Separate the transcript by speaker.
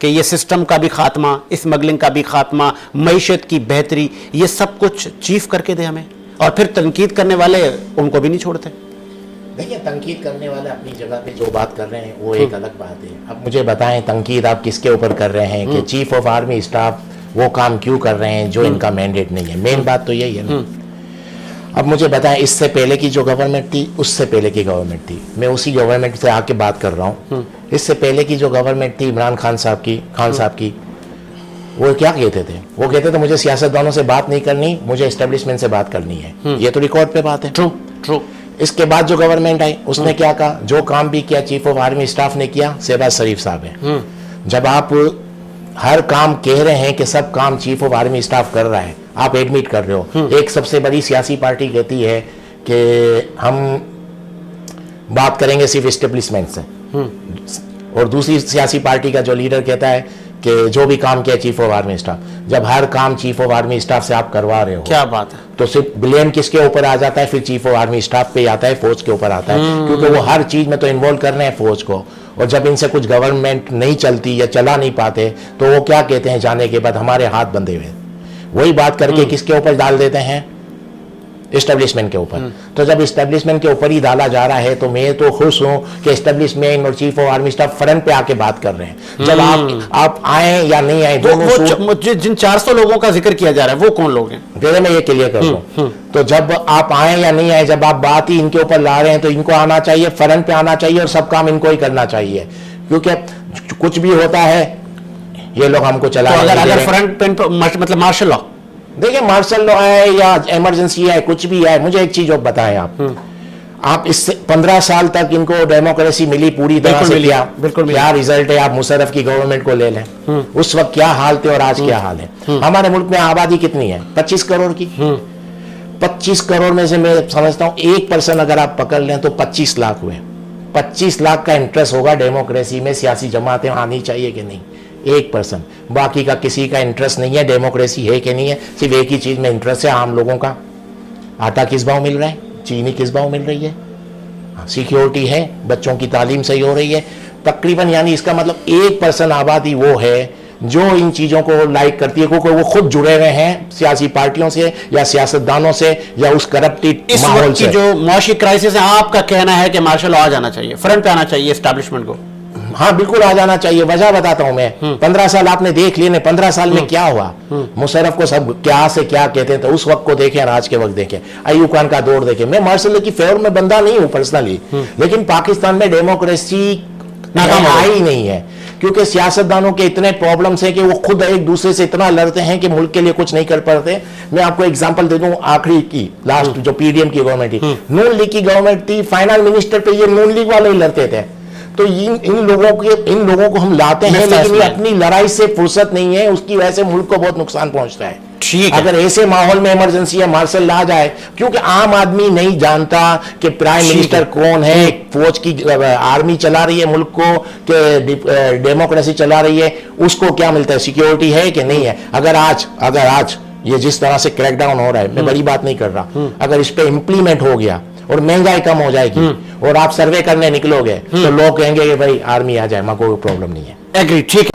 Speaker 1: کہ یہ سسٹم کا بھی خاتمہ، اسمگلنگ کا بھی خاتمہ، معیشت کی بہتری، یہ سب کچھ چیف کر کے دے ہمیں، اور پھر تنقید کرنے والے ان کو بھی نہیں چھوڑتے؟
Speaker 2: دیکھیں، تنقید کرنے والے اپنی جگہ پہ جو بات کر رہے ہیں وہ ایک الگ بات ہے. اب مجھے بتائیں تنقید آپ کس کے اوپر کر رہے ہیں کہ چیف آف آرمی اسٹاف وہ کام کیوں کر رہے ہیں جو ان کا مینڈیٹ نہیں ہے؟ مین بات تو یہی ہے نا. اب مجھے بتائیں اس سے پہلے کی جو گورنمنٹ تھی، اس سے پہلے کی گورنمنٹ تھی، میں اسی گورنمنٹ سے آ کے بات کر رہا ہوں. اس سے پہلے کی جو گورنمنٹ تھی عمران خان صاحب کی، وہ کیا کہتے تھے؟ وہ کہتے تھے مجھے سیاستدانوں سے بات نہیں کرنی، مجھے اسٹیبلشمنٹ سے بات کرنی ہے. یہ تو ریکارڈ پہ بات ہے.
Speaker 1: ٹرو.
Speaker 2: اس کے بعد جو گورنمنٹ آئی اس نے کیا کہا؟ جو کام بھی کیا چیف آف آرمی اسٹاف نے کیا، شہباز شریف صاحب ہیں. جب آپ ہر کام کہہ رہے ہیں کہ سب کام چیف آف آرمی اسٹاف کر رہا ہے، آپ ایڈمٹ کر رہے ہو. ایک سب سے بڑی سیاسی پارٹی کہتی ہے کہ ہم بات کریں گے صرف اسٹیبلشمنٹ سے، اور دوسری سیاسی پارٹی کا جو لیڈر کہتا ہے کہ جو بھی کام کیا چیف آف آرمی اسٹاف. جب ہر کام چیف آف آرمی اسٹاف سے آپ کروا رہے ہو،
Speaker 1: کیا بات ہے،
Speaker 2: تو صرف بلیم کس کے اوپر آ جاتا ہے؟ پھر چیف آف آرمی اسٹاف پہ آتا ہے، فوج کے اوپر آتا ہے. کیونکہ وہ ہر چیز میں تو انوالو کر رہے ہیں فوج کو، اور جب ان سے کچھ گورنمنٹ نہیں چلتی یا چلا نہیں پاتے تو وہ کیا کہتے ہیں جانے کے بعد؟ ہمارے ہاتھ بندھے ہوئے. وہی بات کر کے کس کے اوپر ڈال دیتے ہیں؟ اسٹیبلشمنٹ کے اوپر. تو جب اسٹیبلشمنٹ کے اوپر ہی ڈالا جا رہا ہے تو میں تو خوش ہوں کہ اسٹیبلشمنٹ اور chief of army staff front پہ آ کے بات کر رہے ہیں. جب آپ آئیں یا نہیں آئیں، دونوں
Speaker 1: جن 400 لوگوں کا ذکر کیا جا رہا ہے وہ کون لوگ ہیں؟
Speaker 2: پہلے میں یہ کلیئر کر دوں. تو جب آپ آئیں یا نہیں آئیں، جب آپ بات ہی ان کے اوپر لا رہے ہیں تو ان کو آنا چاہیے، فرنٹ پہ آنا چاہیے، اور سب کام ان کو ہی کرنا چاہیے. کیونکہ کچھ بھی ہوتا ہے یہ لوگ ہم کو چلا رہے ہیں.
Speaker 1: اگر فرنٹ پہ مطلب مارشل لا،
Speaker 2: دیکھیں مارشل لا ہے یا ایمرجنسی ہے، کچھ بھی ہے، مجھے ایک چیز اور بتائیں. آپ اس سے 15 سال تک ان کو ڈیموکریسی ملی پوری طرح سے، کیا رزلٹ ہے؟ آپ مشرف کی گورنمنٹ کو لے لیں، اس وقت کیا حال تھے اور آج کیا حال ہے. ہمارے ملک میں آبادی کتنی ہے؟ 25 کروڑ کی. 25 کروڑ میں سے میں سمجھتا ہوں 1% اگر آپ پکڑ لیں تو 25 لاکھ ہوئے. 25 لاکھ کا انٹرسٹ ہوگا ڈیموکریسی میں. سیاسی جماعتیں آنی چاہیے کہ نہیں؟ 1%. باقی کا کسی کا انٹرسٹ نہیں ہے. ڈیموکریسی ہے کہ نہیں ہے؟ صرف ایک ہی چیز میں انٹرسٹ ہے عام لوگوں کا. آٹا کس بھاؤ مل رہا ہے؟ چینی کس بھاؤ مل رہی ہے؟ سیکیورٹی ہے؟ بچوں کی تعلیم صحیح ہو رہی ہے؟ تقریباً یعنی اس کا مطلب 1% آبادی وہ ہے جو ان چیزوں کو لائک کرتی ہے، کیونکہ وہ خود جڑے ہوئے ہیں سیاسی پارٹیوں سے یا سیاستدانوں سے یا اس کرپٹڈ ماحول سے.
Speaker 1: جو معاشی کرائسس ہے، آپ کا کہنا ہے کہ مارشل لا آ جانا چاہیے، فرنٹ پہ آنا چاہیے اسٹیبلشمنٹ کو؟
Speaker 2: ہاں بالکل آ جانا چاہیے. وجہ بتاتا ہوں میں. 15 سال آپ نے دیکھ لیے. 15 سال میں کیا ہوا؟ مشرف کو سب کیا سے کیا کہتے ہیں، تو اس وقت کو دیکھیں اور آج کے وقت دیکھیں. ایوب خان کا دور دیکھیں. میں مارشل کی فیور میں بندہ نہیں ہوں پرسنلی، لیکن پاکستان میں ڈیموکریسی آئی نہیں ہے کیونکہ سیاستدانوں کے اتنے پرابلمس ہیں کہ وہ خود ایک دوسرے سے اتنا لڑتے ہیں کہ ملک کے لیے کچھ نہیں کر پاتے. میں آپ کو ایگزامپل دے دوں آخری کی، لاسٹ جو پی ڈی ایم کی گورنمنٹ تھی، نون لیگ کی گورنمنٹ تھی، فائنل منسٹر پہ یہ نون لیگ والے ہی لڑتے تھے. تو ان لوگوں کو ہم لاتے ہیں، لیکن یہ اپنی لڑائی سے فرصت نہیں ہے. اس کی وجہ سے ملک کو بہت نقصان پہنچتا ہے. اگر ایسے ماحول میں ایمرجنسی یا مارشل لا جائے، کیونکہ عام آدمی نہیں جانتا کہ پرائم منسٹر کون ہے، فوج کی آرمی چلا رہی ہے ملک کو کہ ڈیموکریسی چلا رہی ہے، اس کو کیا ملتا ہے؟ سیکیورٹی ہے کہ نہیں ہے؟ اگر آج یہ جس طرح سے کریک ڈاؤن ہو رہا ہے، میں بڑی بات نہیں کر رہا، اگر اس پہ امپلیمنٹ ہو گیا اور مہنگائی کم ہو جائے گی اور آپ سروے کرنے نکلو گے تو لوگ کہیں گے کہ بھائی آرمی آ جائے، ماں کوئی پرابلم نہیں ہے.
Speaker 1: ایگری، ٹھیک ہے.